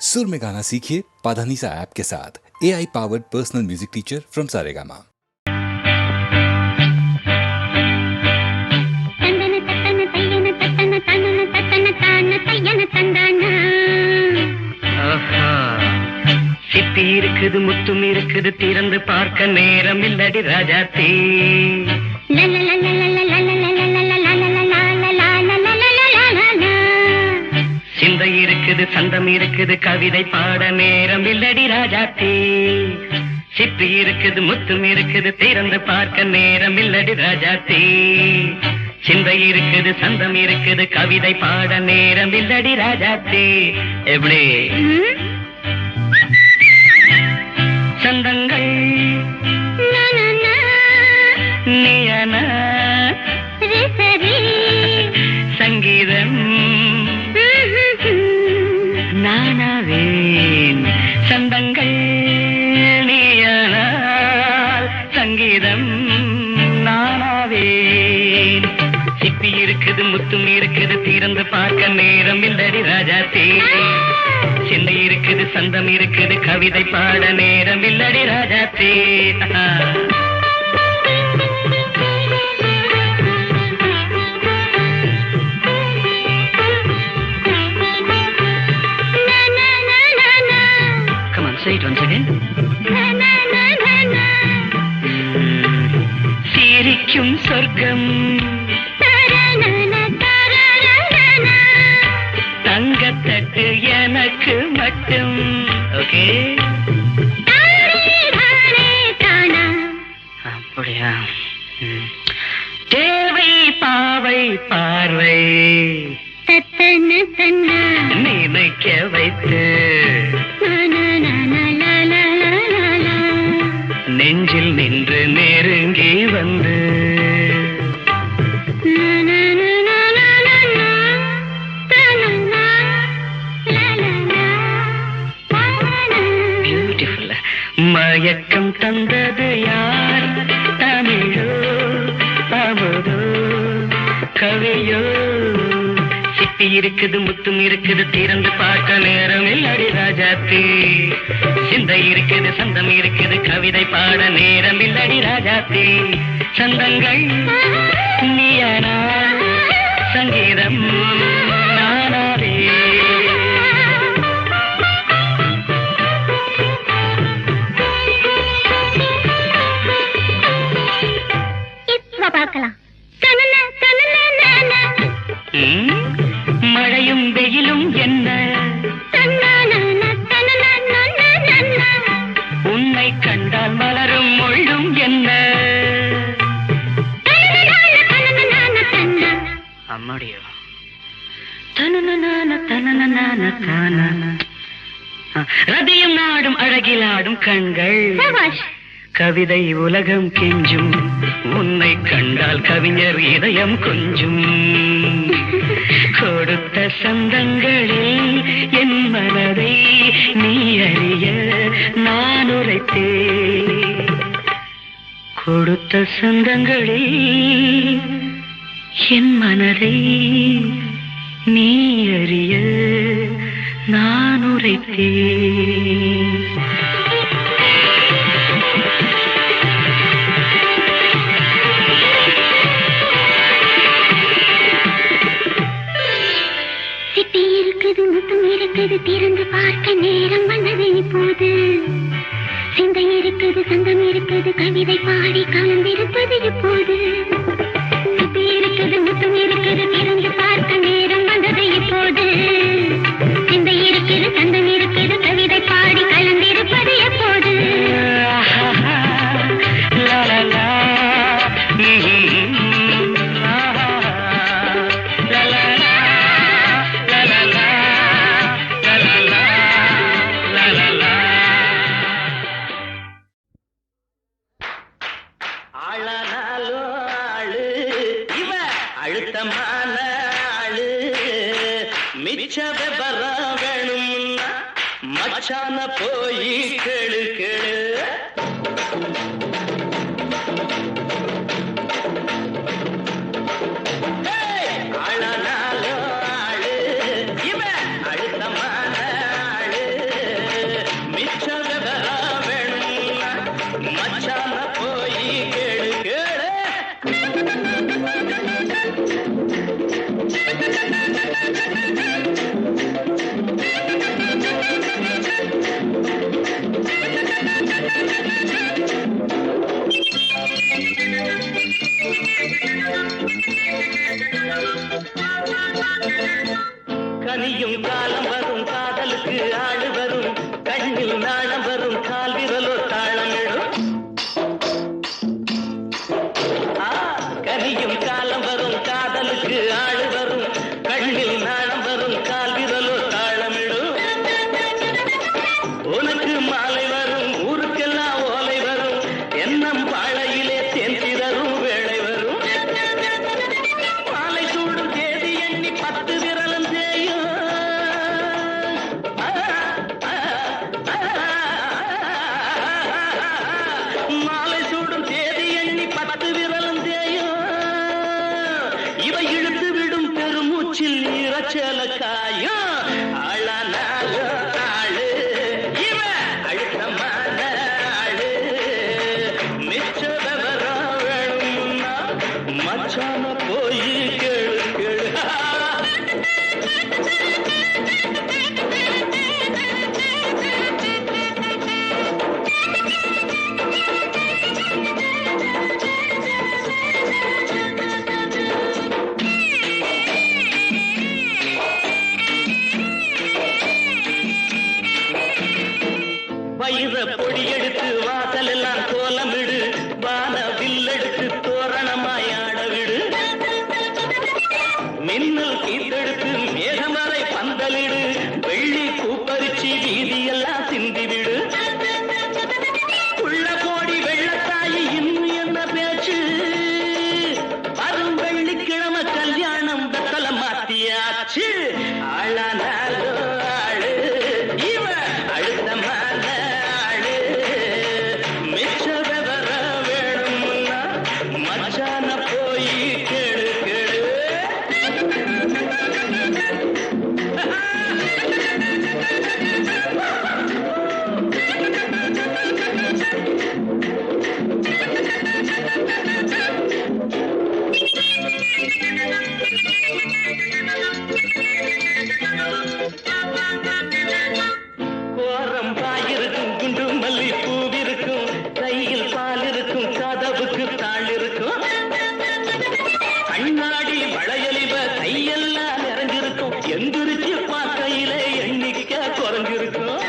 सुर में गाना सीखिए पाधानीसा ऐप के साथ AI powered personal music teacher from Saregama. சிப்பி இருக்குது முத்தும் இருக்குது திறந்து பார்க்க நேரம் இல்லடி ராஜாத்தி. சிந்தை இருக்குது சந்தம் இருக்குது கவிதை பாட நேரம் இல்லடி ராஜாத்தி. சிப்பி இருக்குது முத்தும் இருக்குது திறந்து பார்க்க நேரம் இல்லடி ராஜாத்தி. சிந்தை இருக்குது சந்தம் இருக்குது கவிதை பாட நேரம் இல்லடி ராஜாத்தி. எப்படி சந்தங்கள் நீயன சங்கீதம் நானாவேன். சந்தங்கள் நீயனால் சங்கீதம் நானாவேன். சிப்பி இருக்குது முத்தும் இருக்குது திறந்து பார்க்க நேரம் இல்லடி ராஜாத்தி. சிந்தை இருக்குது சந்தம் இருக்குது கவிதை பாட நேரம் இல்லடி Rajathi. Come on, say it once again. சிரிக்கும் சொர்க்கம் தங்கத்தட்டு எனக்கு மட்டும். ஓகே அப்படியா? தேவை பாவை பார்வை நினைக்க வைத்து நெஞ்சில் நின்று நெருங்கி வந்து மயக்கம் தந்தது யார்? தமிழோ அமுதோ கவியோ? சிப்பி இருக்குது முத்தும் இருக்குது திறந்து பார்க்க நேரம் இல்லடி ராஜாத்தி. சிந்தை இருக்குது சந்தம் இருக்குது கவிதை பாட நேரம் இல்லடி ராஜாத்தி. சந்தங்கள் நீயனா சங்கீதம் நானாவே. பார்க்கலாம். மழையும் வெயிலும் என்ன உன்னை கண்டால் மலரும் மொழியும் என்ன? அம்மாடியோ ரதியும் நாடும் அழகிலாடும் கண்கள் கவிதை உலகம் கெஞ்சும். உன்னை கண்டால் கவிஞர் இதயம் கொஞ்சும். கொடுத்த சந்தங்களில் என் மனதை நீ அறிய நான் உரைத்தேன். கொடுத்த சந்தங்களில் என் மனதை நீ அறிய நான் உரைத்தேன். திறந்து பார்க்க நேரம் வந்தது இப்போது. சிந்தை இருக்குது சந்தம் இருக்குது கவிதை பாடி கலந்திருப்பது இப்போது. சிப்பி இருக்குது முத்தம் இருக்குது திறந்து பார்க்க நேரம் வந்தது இப்போது. சிந்தை இருக்குது சந்தம் இருக்குது கவிதை பாடி கலந்திருப்பது எப்போது. அழுத்தமான ஆளு மிச்ச விபரா வேணும்னா மச்சான போய் கேளு கேளு. ஆளனாலோ ஆளு இவன் அழுத்தமான ஆளு காதலுக்கு ஆடு வரும் கண்ணில் நாணம் வரும் கால் விரலோ தாளமிடும் கனியும் காலம் வரும் காதலுக்கு ஆடு வரும் கண்ணில் நாணம் வரும் கால் விரலோ தாளமிடும் உனக்கு மாலை வரும் ஊருக்கெல்லாம் ஓலை வரும் எண்ணம் பாழையிலே தேர்ந்திதரும் வேளை வரும் மாலை சூடும் தேதி எண்ணி 10 விரலும் தேயும் மாலை சூடும் தேதி எண்ணி 10 விரலும் தேயும் இவ இழுத்து விடும் பெருமூச்சில் ஈரச்சல காயும் ஆளானாலோ ஆளு இவ அழுத்தமான ஆளு மிச்ச விவரம் வேணும்னா மச்சான போய் கேளு கேளு வயிற பொடி எடுத்து வாசல் எல்லாம் கோலமிடு வான வில்லெடுத்து தோரணமாய் ஆட விடு மின்னல் கீத்தெடுத்து மேகமலை பந்தலிடு வெள்ளி பூப்பரிச்சி வீதியெல்லாம் சிந்திவிடு உள்ள கோடி வெள்ளத்தாயி இன்னும் என்ன பேச்சு வரும் வெள்ளிக்கிழமை கல்யாணம் வெத்தல மாத்தியாச்சு ஆளானாலோ ஆளு இவ அழுத்தமான ஆளு மிச்ச விவரம் வேணும்னா மச்சான போய் கேளு கேளு கோரம் பாயிருக்கும் குண்டு மல்லி பூவிருக்கும் கையில் பால் இருக்கும் கதவுக்கு தாள் இருக்கும் கண்ணாடி வளையலிவ கையெல்லாம் நிறைஞ்சிருக்கும் எந்திரிச்சு பார்க்கையில எண்ணிக்கை குறைஞ்சிருக்கும்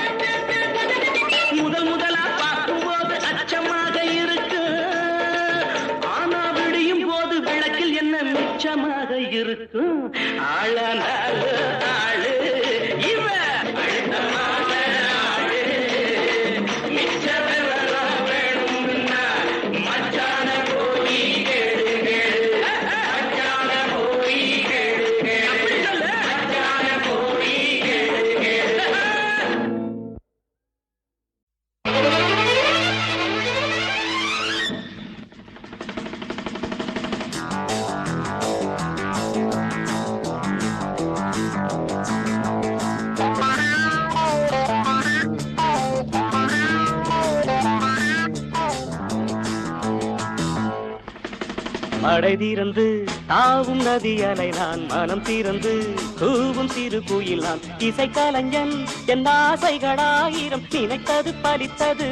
முதலா பார்க்கும்போது அச்சமாக இருக்கு ஆனா விடியும் போது விளக்கில் என்ன மிச்சமாக இருக்கும் ஆளானால ஆளு இவ அழுத்தமான ஆளு மிச்ச விவரம் வேணும்னா மச்சான போய் கேளு கேளு மச்சான போய் கேளு கேளு மச்சான போய் கேளு கேளு மடை தீரந்து தாவும் நதி அலை நான் மனம் தீரந்து கூவும் சிறு குயில் நான் இசை கலைஞன் என் ஆசைகளாயிரம் நினைத்தது பலித்தது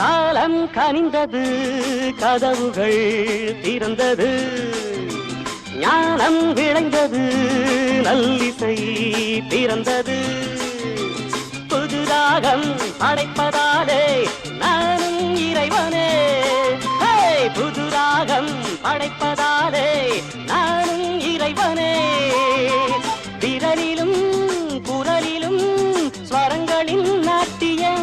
காலம் கனிந்தது, கதவுகள் திறந்தது, ஞானம் விளைந்தது, நல்லிசை பிறந்தது. புது ராகம் படைப்பதாலே நானும் இறைவனே, புது ராகம் படைப்பதாலே நானும் இறைவனே. விரலிலும் குரலிலும் ஸ்வரங்களின் நாட்டியம்,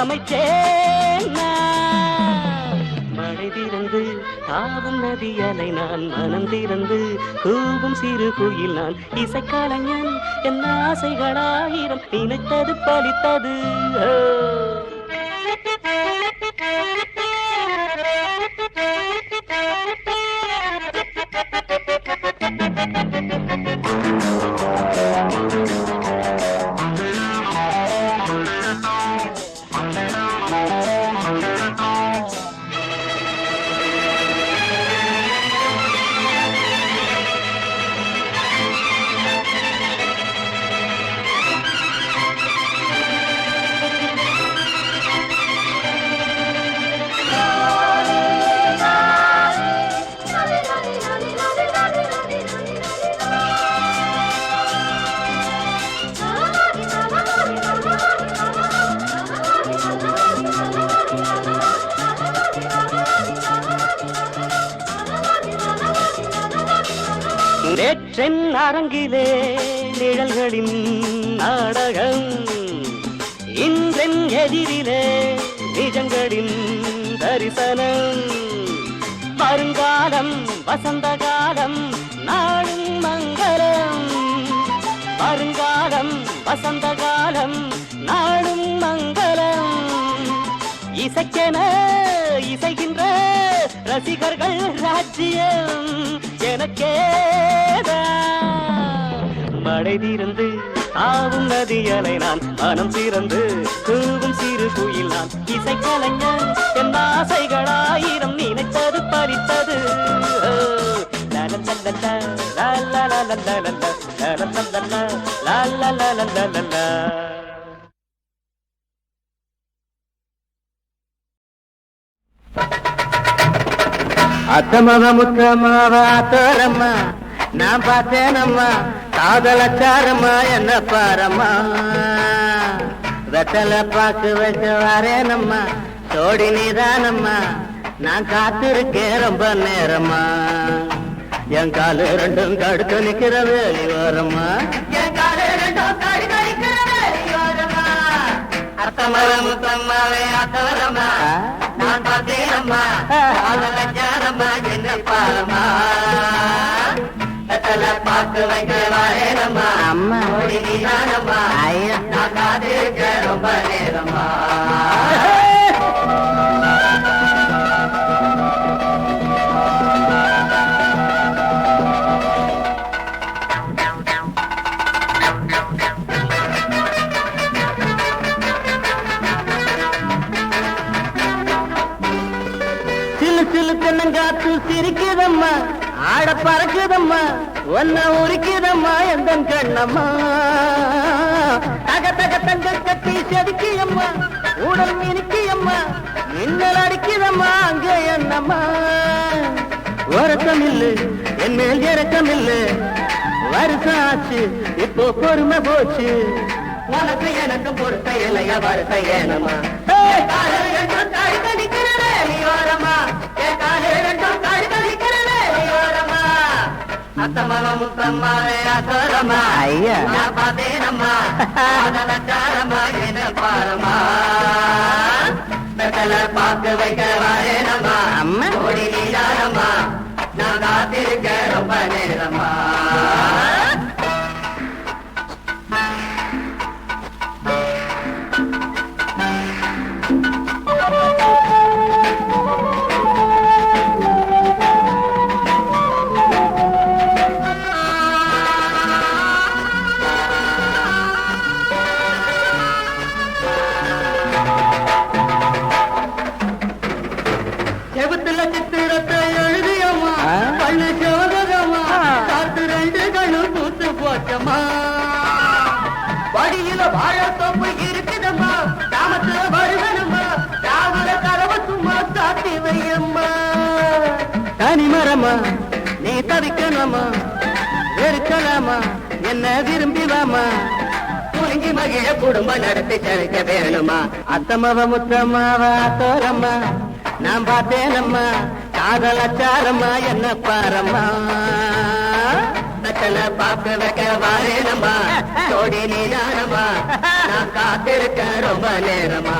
அமைச்சேன் நான். மழை திறந்து தாவும் நதியலை நான், மனம் திறந்து கூவும் சிறு குயில் நான். இசைக்கலைஞன் என் ஆசைகளாயிரம், நினைத்தது பலித்தது. நேற்றென் அரங்கிலே நிழல்களின் நாடகம், இன்றென் எதிரிலே நிஜங்களின் தரிசனம். வருங்காலம் வசந்த காலம் நாளும் மங்களம், வருங்காலம் வசந்த காலம் நாளும் மங்களம். இசைக்கென இசைகின்ற ரசிகர்கள் ராஜ்யம் எனக்கேதான். மழை தீர்ந்து ஆவும் நதியலை நான், மனம் திறந்து கூவும் சிறு குயில் நான். இசைக்கலைஞன் என் ஆசைகளாயிரம், நினைத்தது பறித்தது. அத்தமவ முத்தமாவ அத்தோரம்மா நான் பார்த்தேனம்மா, காதலச்சாரம்மா என்ன பாரம்மா. வெத்தலை பாக்கு வச்சு வரேனம்மா, சோடி நீதானம்மா நான் காத்திருக்கேன் ரொம்ப நேரம்மா. என் காலு ரெண்டும் கடுத்து நிக்கிற வேலி ஓரம்மா, என் காலு ரெண்டும் கடுத்து நிக்கிற வேலி ஓரம்மா. அத்தமவ முத்தம்மாவே அத்தோரம்மா நான் பார்த்தேனம்மா, காதலச்சாரம்மா என்ன பாரம்மா. பாக்கு வைக்க வரேனம்மா, அம்மா ஓடி நீதானம்மா நான் காத்திருக்க ரொம்ப நேரம்மா. சிலு சிலு தென்னங்காத்து சிரிக்குதம்மா, ஆட பறக்குதம்மா, ஒன்ன உரிக்குதம்மா எந்த கண்ணம்மா. தக தக தங்க கட்டி செதுக்கியம்மா, உடல் மினுக்கியம்மா, மின்னல் அடிக்குதம்மா அங்க என்னம்மா. உறக்கம் இல்லு என் மேல் இறக்கம் இல்லு, வருஷம் ஆச்சு இப்போ பொறுமை போச்சு. உனக்கு எனக்கு பொறுத்த இல்லையா வருத்த ஏனம்மா. அத்தம்மா முத்தம்மாவே அசோரம்மா ஐயா நான் பார்த்தேனம்மா, காதலச்சாரம்மா என்ன பாரம்மா. வெத்தலை பாக்கு வைக்க வரேனம்மா, அம்மா ஓடி நீதானம்மா நான் காத்திருக்க ரொம்ப நேரம்மா. சித்திரத்தை எழுதியம்மா, பள்ளி சோதகம்மா, காத்து ரெண்டு கண்ணும் பூத்து போச்சம்மா. வழியில வாழத்தோப்பு இருக்குதம்மா, கிராமத்துல வருகணும்மா, ராகுல கதவை சும்மா சாத்தி வையம்மா. தனிமரம்மா நீ தவிக்கணுமா, வெறுக்கலாமா என்ன விரும்பிவாமா, புரிஞ்சி மகிழ குடும்பம் நடத்தி செழிக்க வேணுமா. அத்தம்மாவ முத்தம்மாவ தோரம்மா நான் பார்த்தேனம்மா, காதலச்சாரம்மா என்ன பாரம்மா. வெத்தலை பாக்கு வைக்க வரேனம்மா, சோடி நீதானம்மா நான் காத்திருக்க ரொம்ப நேரமா.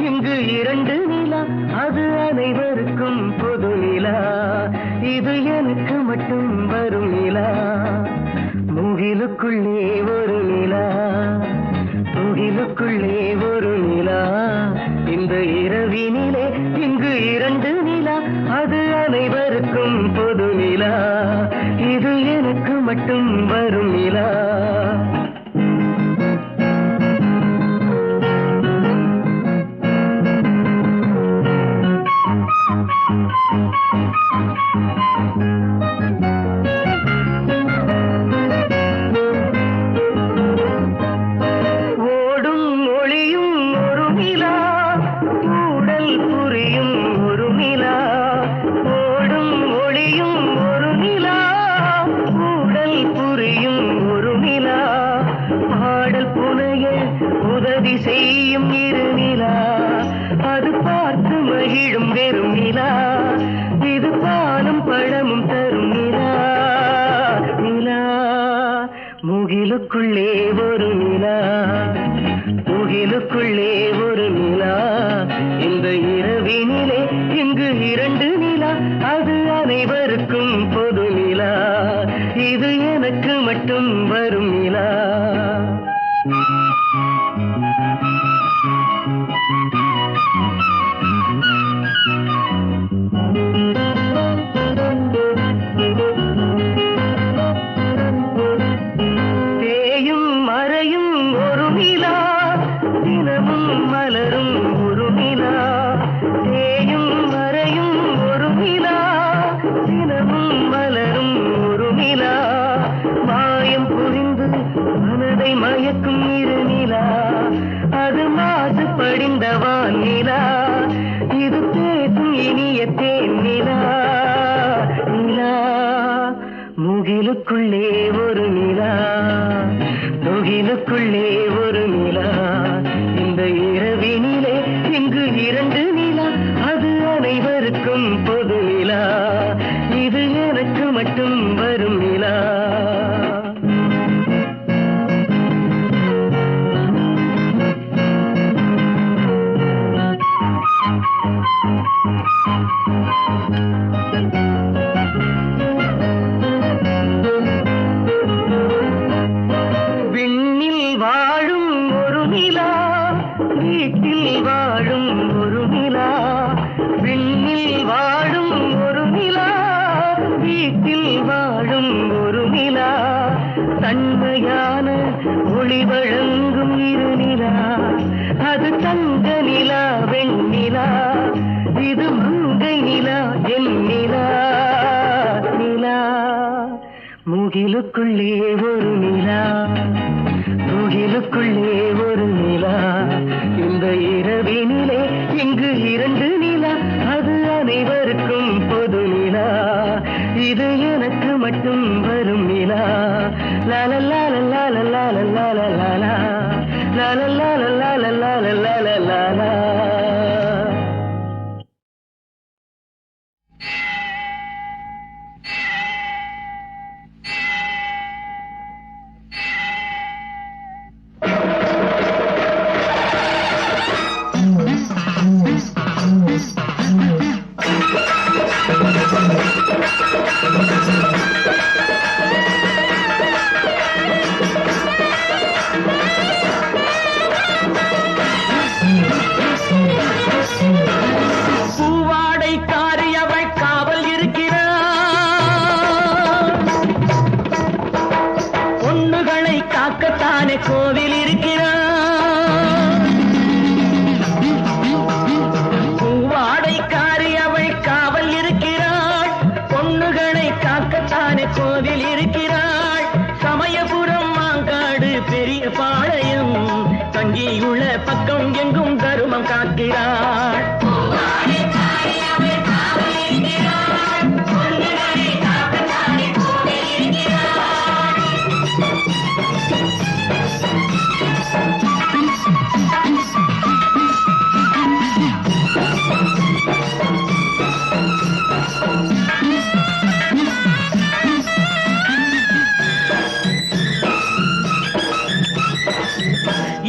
இங்கு இரண்டு நிலா, அது அனைவருக்கும் பொது நிலா. இது எனக்கு மட்டும் வரும் நிலா. முகிலுக்குள்ளே ஒரு நிலா, முகிலுக்குள்ளே ஒரு நிலா. இந்த இரவினிலே இங்கு இரண்டு நிலா, அது அனைவருக்கும் பொது நிலா. இது எனக்கு மட்டும் வரும் நிலா. செய்யும் இரு நிலா, அது பார்த்து மகிழும் வெறும் நிலா. இது பாலும் பழமும் தரும் நிலா. நிலா முகிலுக்குள்ளே ஒரு நிலா, முகிலுக்குள்ளே ஒரு நிலா. இந்த இரவினிலே இங்கு இரண்டு நிலா, அது அனைவருக்கும் பொது நிலா. இது எனக்கு மட்டும் வரும் நிலா. தேயும் மறையும் ஒரு நிலா, தினமும் மலரும் ஒரு நிலா. தேயும் மறையும் ஒரு நிலா, தினமும் மலரும் ஒரு நிலா. மாயம் புரிந்து மனதை மயக்கும் இரு நிலா, அது மாசு படிந்தவான் நிலா. இது பேசும் இனிய தேன் நிலா. நிலா முகிலுக்குள்ளே ஒரு நிலா, முகிலுக்குள்ளே ஒரு நிலா. இந்த இரவினிலே இங்கு இரண்டு நிலா, அது அனைவருக்கும் பொது நிலா. இது எனக்கு மட்டும் வரும் நிலா. விண்ணில் வாழும் ஒரு நிலா, வீட்டில் வாழும் ஒரு நிலா. விண்ணில் வாழும் ஒரு நிலா, வீட்டில் வாழும் ஒரு நிலா. தன்மையான ஒளி வழங்கும் இரு நிலா, அது தங்க நிலா வெண்ணிலா. இது மங்கை நிலா என் நிலா. நிலா முகிலுக்குள்ளே ஒரு நிலா, முகிலுக்குள்ளே ஒரு நிலா. இந்த இரவினிலே இங்கு இரண்டு நிலா, அது அனைவருக்கும் பொது நிலா. இது எனக்கு மட்டும் வரும் நிலா. லாலலா லாலலா லாலலா லாலலா லாலலா லாலலா லாலலா. கோவில் இருக்கிறார். பூவாடைக்காரி அவள் காவல் இருக்கிறாள். பொண்ணுகளை காக்கத்தானே கோவில் இருக்கிறாள். சமயபுரம் மாங்காடு பெரிய பாளையம், தங்கியுள்ள பக்கம் எங்கும் தருமம் காக்கிறாள்.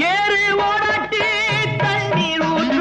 ஏறு ஓடாட்டி தண்ணீர் ஊற்று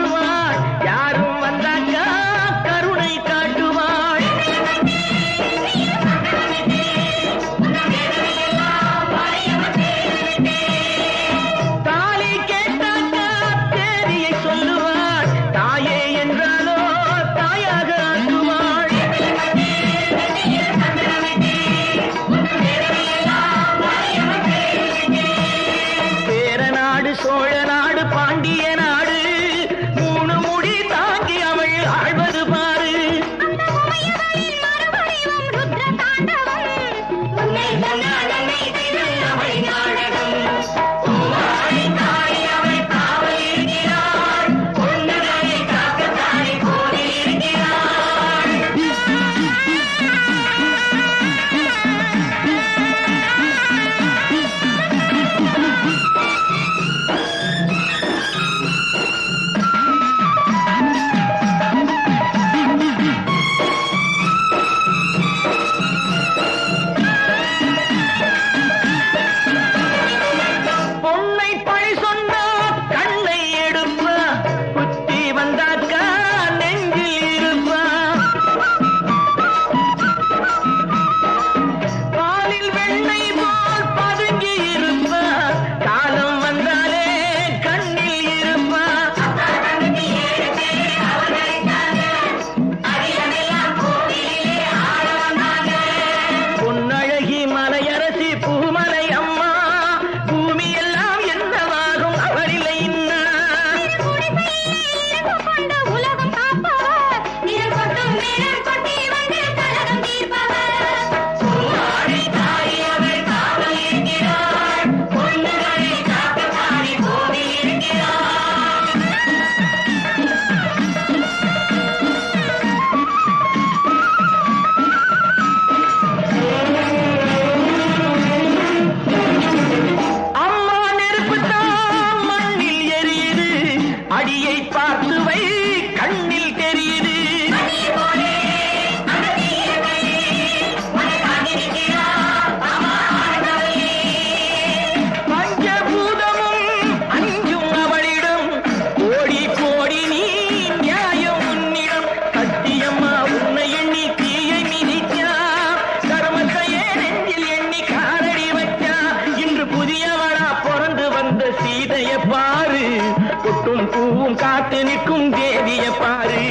காத்து நிற்கும் தேவிய பாரு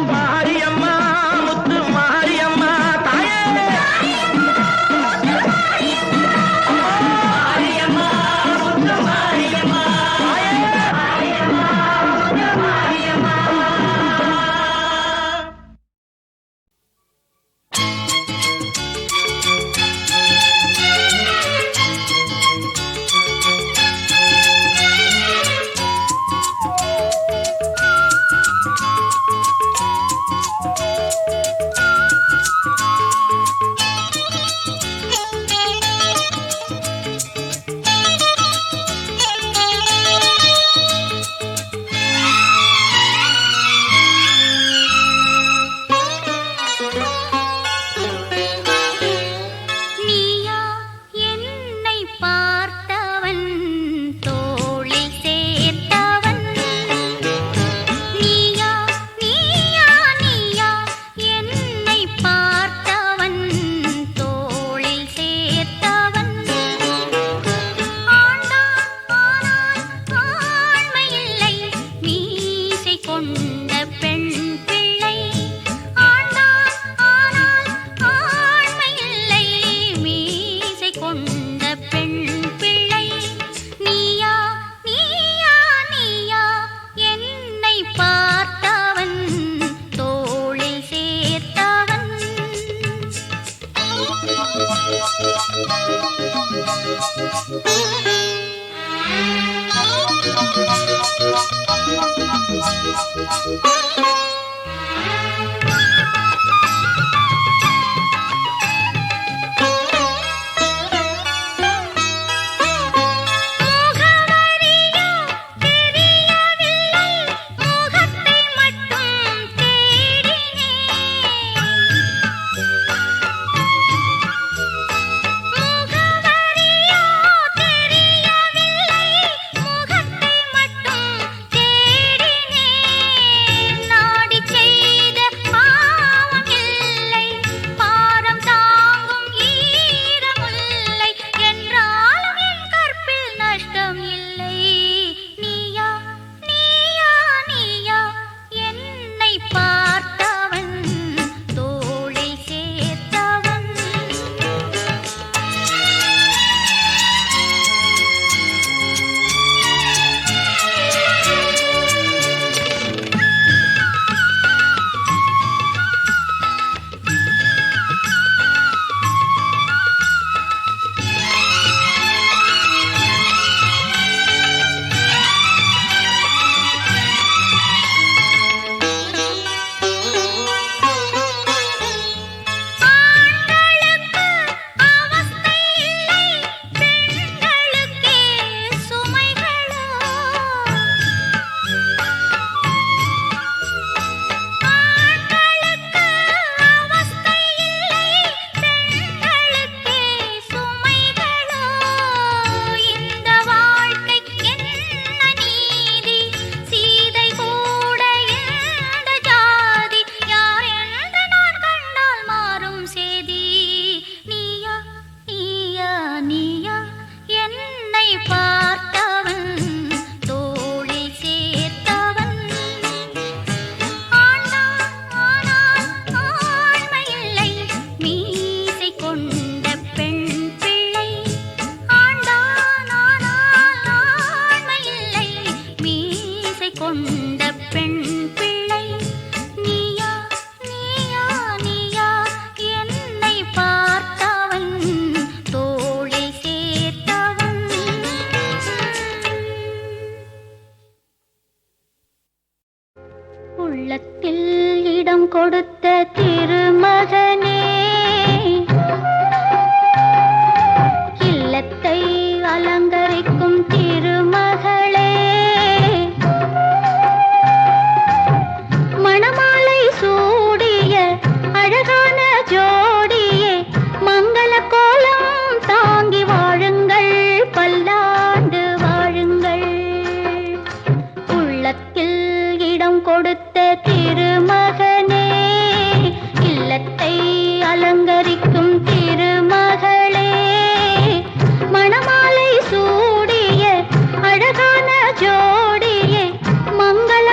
மாரியம்மா முத்து மாரியம்மா தாயே மாரியம்மா முத்து மாரியம்மா கொடுத்த திருமகனே இல்லத்தை அலங்கரிக்கும் திருமகளே மணமாலை சூடிய அழகான ஜோடியே மங்கள கோலம் தாங்கி வாழுங்கள் பல்லாண்டு வாழுங்கள் உள்ளத்தில் இடம் கொடுத்த திருமகனே இல்லத்தை அலங்கரிக்கும் திருமகளே மணமாலை சூடிய அழகான ஜோடியே மங்கள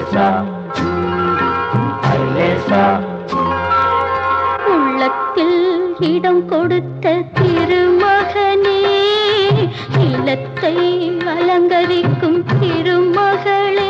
ஐலேசா ஐலேசா. உள்ளத்தில் இடம் கொடுத்த திருமகனே, இல்லத்தை அலங்கரிக்கும் திருமகளே,